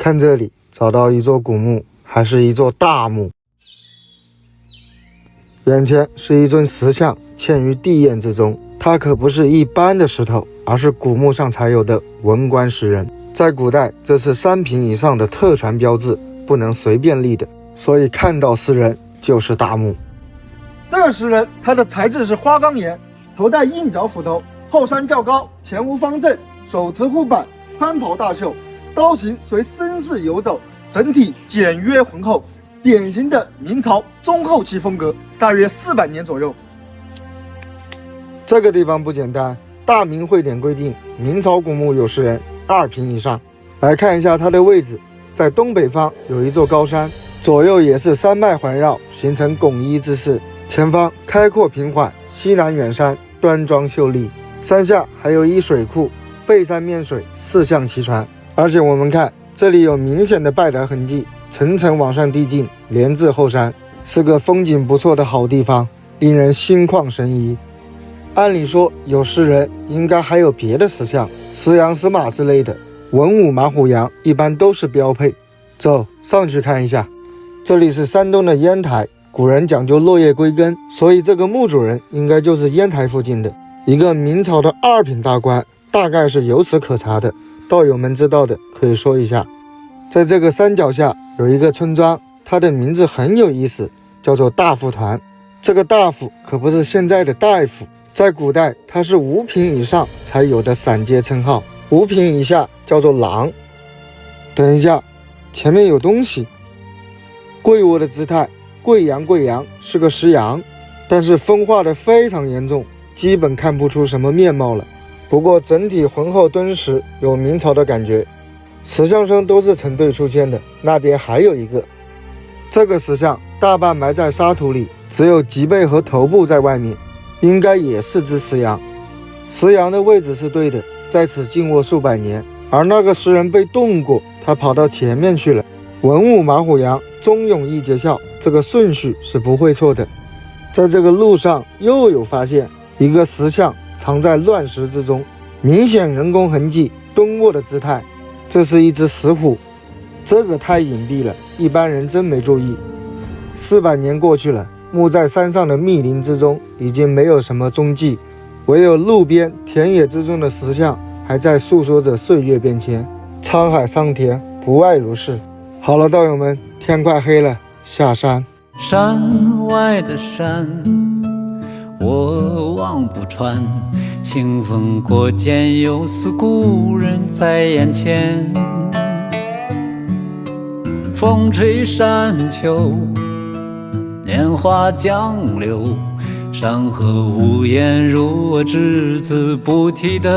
看这里，找到一座古墓，还是一座大墓。眼前是一尊石像，嵌于地堰之中。它可不是一般的石头，而是古墓上才有的文官石人。在古代，这是3品以上的特权标志，不能随便立的，所以看到石人就是大墓。这个石人，他的材质是花岗岩，头戴硬角斧头，后山较高，前无方阵，手持护板，宽袍大袖，刀形随身势游走，整体简约浑厚，典型的明朝中后期风格，大约400年左右。这个地方不简单，大明会典规定，明朝古墓有石人2品以上。来看一下它的位置，在东北方有一座高山，左右也是山脉环绕，形成拱一之势。前方开阔平缓，西南远山端庄秀丽，山下还有一水库，背山面水，4象齐传。而且我们看这里有明显的拜台痕迹，层层往上递进，连至后山，是个风景不错的好地方，令人心旷神怡。按理说有石人应该还有别的石像，石羊石马之类的，文武马虎羊一般都是标配。走上去看一下。这里是山东的烟台，古人讲究落叶归根，所以这个墓主人应该就是烟台附近的一个明朝的2品大官，大概是由此可查的。道友们知道的可以说一下。在这个山脚下有一个村庄，它的名字很有意思，叫做大夫团。这个大夫可不是现在的大夫，在古代它是5品以上才有的散阶称号，5品以下叫做郎。等一下，前面有东西。跪卧的姿态，贵阳是个石羊，但是风化的非常严重，基本看不出什么面貌了。不过整体浑厚敦实，有明朝的感觉。石像生都是成对出现的，那边还有一个。这个石像大半埋在沙土里，只有脊背和头部在外面，应该也是只石羊。石羊的位置是对的，在此静卧数百年，而那个石人被动过，他跑到前面去了。文武马虎羊，忠勇义节孝，这个顺序是不会错的。在这个路上又有发现一个石像藏在乱石之中，明显人工痕迹，蹲卧的姿态。这是一只石虎，这个太隐蔽了，一般人真没注意。400年过去了，墓在山上的密林之中已经没有什么踪迹，唯有路边田野之中的石像还在诉说着岁月变迁。沧海桑田，不外如是。好了，道友们，天快黑了，下山。山外的山，我望不穿。清风过间，有似故人在眼前。风吹山丘，年华江流。山河无言，如我只字不提的